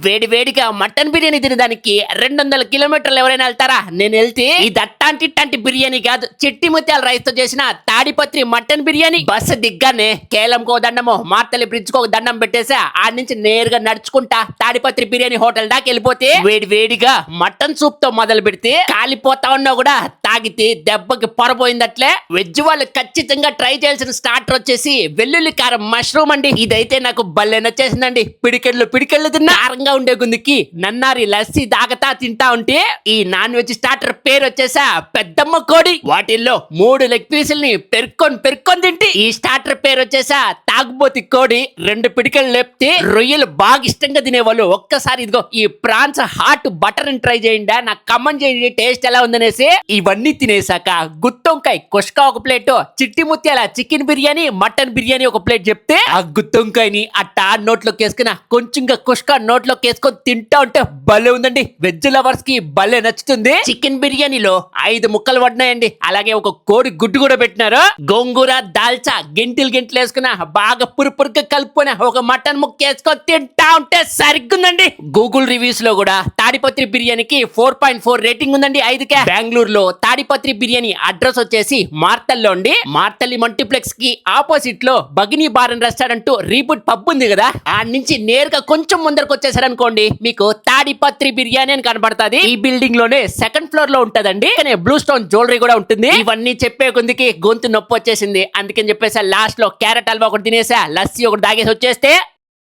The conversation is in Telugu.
వేడి వేడిగా మటన్ బిర్యానీ తినడానికి 200 కిలోమీటర్లు ఎవరైనా వెళ్తారా? నేను వెళ్తే ఇది అట్టాంటి బిర్యానీ కాదు, చిట్టి ముత్యాల రైస్ తో చేసిన తాడిపత్రి మటన్ బిర్యానీ. బస్సు దిగ్గానే కేలంకో దండము, మార్తల్లి బ్రిడ్జ్ కు ఒక దండం పెట్టేసా. ఆడ నుంచి నేరుగా నడుచుకుంటా తాడిపత్రి బిర్యానీ హోటల్ దాకా వెళ్ళిపోతే వేడి వేడిగా మటన్ సూప్ తో మొదలు పెడితే కాలిపోతా ఉన్నా కూడా తాగితే దెబ్బకి పొరపోయిందట్లే. వెజ్ వాళ్ళు ఖచ్చితంగా ట్రై చేయాల్సిన స్టార్టర్ వచ్చేసి వెల్లుల్లి కారం మష్రూమ్ అండి. ఇదైతే నాకు భలే నచ్చేసిందండి. పిడికెళ్ళు తిన్నా. కారంగా ఉండే గుందికి నన్నారి లస్సీ దాగతా తింటా ఉంటే ఈ నాన్ వెజ్ స్టార్టర్ పేరు వచ్చేసా పెద్దమ్మ కోడి. వాటిల్లో 3 లెగ్ పీసుల్ని పెరుక్కొని తింటే ఈ స్టార్టర్ పేరు వచ్చేసా తాగుబోతి కోడి. 2 పిడికలు లేపితే రొయ్యలు బాగా ఇష్టంగా తినేవాళ్ళు ఒక్కసారి ఇదిగో ఈ ప్రాన్స్ హాట్ బటర్ ని ట్రై చేయండి, నాకు కమెంట్ చేయండి టేస్ట్ ఎలా ఉందనేసి. ఇవన్నీ తినేసాక గుత్తొంకాయ కుష్కా ఒక ప్లేట్, చిట్టి ముత్యాల చికెన్ బిర్యానీ మటన్ బిర్యానీ ఒక ప్లేట్ చెప్తే ఆ గుత్తొంకాయని అట్టా నోట్లోకి వేసుకున్న కొంచెంగా కుష్కా నోట్లోకి వేసుకొని తింటా ఉంటే భలే ఉందండి. వెజ్ లవర్స్ కి భలే నచ్చుతుంది. చికెన్ బిర్యానీలో 5 ముక్కలు పడినాయండి. అలాగే ఒక కోడి గుడ్డు కూడా పెట్టినారు. గోంగూర దాల్చా గెంటిలు వేసుకున్న బాగా పురుపురుగా కలుపుకున్న ఒక మటన్ ముక్క వేసుకొని తింటా ఉంటే సరిగ్గుందండి. గూగుల్ రివ్యూస్ లో కూడా తాడిపత్రి బిర్యానీకి 4.4 రేటింగ్ ఉందండి 5కే. బెంగళూరులో తాడిపత్రి బిర్యానీ అడ్రస్ వచ్చేసి మార్తల్లో అండి. మార్తల్లి మల్టీప్లెక్స్ కి ఆపోజిట్ లో బగినీ bar and restaurant reboot pub ఉంది కదా, ఆ నుంచి నేరుగా కొంచెం ముందరకు వచ్చేసారనుకోండి మీకు తాడిపత్రి బిర్యానీ అని కనబడుతుంది. ఈ బిల్డింగ్ లోనే 2nd ఫ్లోర్ లో ఉంటదండి. బ్లూ స్టోన్ జ్యువెలరీ కూడా ఉంటుంది. ఇవన్నీ చెప్పే కొందికి గొంతు నొప్పి వచ్చేసింది. అందుకని చెప్పేసి లాస్ట్ లో క్యారెట్ హల్వా ఒకటి తినేసా, లస్సీ ఒకటి తాగేసి వచ్చేస్తే